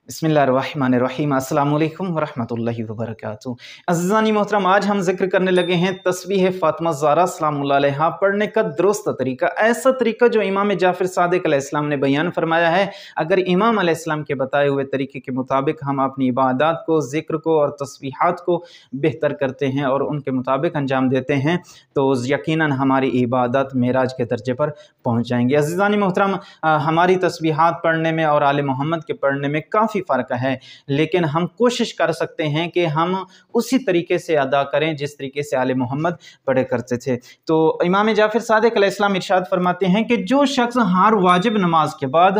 बिस्मिल्लाहिर्रहमानिर्रहीम अस्सलाम वालेकुम वरहमतुल्लाहि वबरकातुहू। अज़ीज़ानी मोहतरम, आज हम जिक्र करने लगे हैं तस्बीह फ़ातिमा ज़हरा सलामुल्लाह अलैहा पढ़ने का दुरुस्त तरीका, ऐसा तरीका जो इमाम जाफ़र सादिक़ अलैहिस्सलाम ने बयान फरमाया है। अगर इमाम अलैहिस्सलाम के बताए हुए तरीके के मुताबिक हम अपनी इबादत को, ज़िक्र को और तस्बीहात को बेहतर करते हैं और उनके मुताबिक अंजाम देते हैं तो यकीनन हमारी इबादत मेराज के दर्जे पर पहुँच जाएंगी। अज़ीज़ानी मोहतरम, हमारी तस्बीहात पढ़ने में और आले मोहम्मद के पढ़ने में काफ़ी फ़र्क है, लेकिन हम कोशिश कर सकते हैं कि हम उसी तरीके से अदा करें जिस तरीके से आले मोहम्मद पढ़े करते थे। तो इमाम जाफ़र सादिक़ अलैहिस्सलाम इरशाद फरमाते हैं कि जो शख्स हर वाजिब नमाज के बाद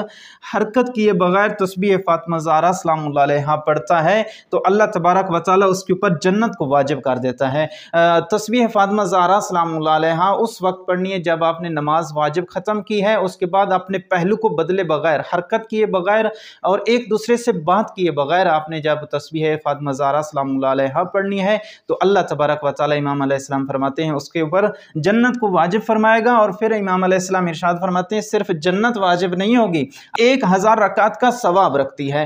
हरकत किए बगैर तस्बीह फ़ातिमा ज़हरा सलामुल्लाह अलैहा पढ़ता है तो अल्लाह तबारक व तआला उसके ऊपर जन्नत को वाजिब कर देता है। तस्बीह फ़ातिमा ज़हरा सलामुल्लाह अलैहा उस वक्त पढ़नी है जब आपने नमाज वाजिब ख़त्म की है, उसके बाद अपने पहलू को बदले बगैर, हरकत किए बगैर और एक दूसरे से बात किए बगैर आपने जब तस्बीह फ़ातिमा ज़हरा सलामुल्लाह अलैहा पढ़नी है तो अल्लाह तबारक व तआला इमाम अलैहिस्सलाम फरमाते हैं उसके ऊपर जन्नत को वाजिब फरमाएगा। और फिर इमाम अलैहिस्सलाम इरशाद फरमाते हैं सिर्फ जन्नत वाजिब नहीं होगी, 1000 रकात का सवाब रखती है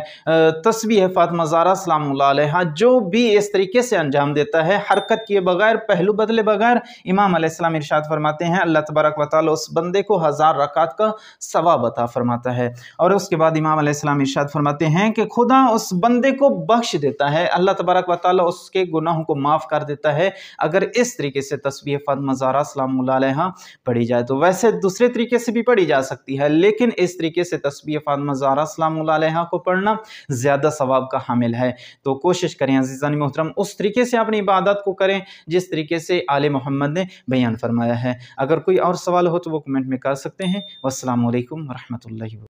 तस्बीह फ़ातिमा ज़हरा सलामुल्लाह अलैहा। जो भी इस तरीके से अंजाम देता है हरकत किए बगैर, पहलू बदले बगैर, इमाम अलैहिस्सलाम इरशाद फरमाते हैं अल्लाह तबारक व तआला उस बंदे को 1000 रकात का सवाब अता फरमाता है। और उसके बाद इमाम अलैहिस्सलाम इरशाद फरमाते हैं कि खुदा उस बंदे को बख्श देता है, अल्लाह तबारक व तआला उसके गुनाहों को माफ़ कर देता है अगर इस तरीके से तस्बीह फ़ातिमा ज़हरा सलामुल्लाह अलैहा पढ़ी जाए। तो वैसे दूसरे तरीके से भी पढ़ी जा सकती है, लेकिन इस तरीके से तस्बीह फ़ातिमा ज़हरा सलामुल्लाह अलैहा को पढ़ना ज़्यादा सवाब का हामिल है। तो कोशिश करें अज़ीज़ानी मोहतरम उस तरीके से अपनी इबादत को करें जिस तरीके से आले मोहम्मद ने बयान फरमाया है। अगर कोई और सवाल हो तो वो कमेंट में कर सकते हैं। वस्सलामु अलैकुम वरहमतुल्लाहि।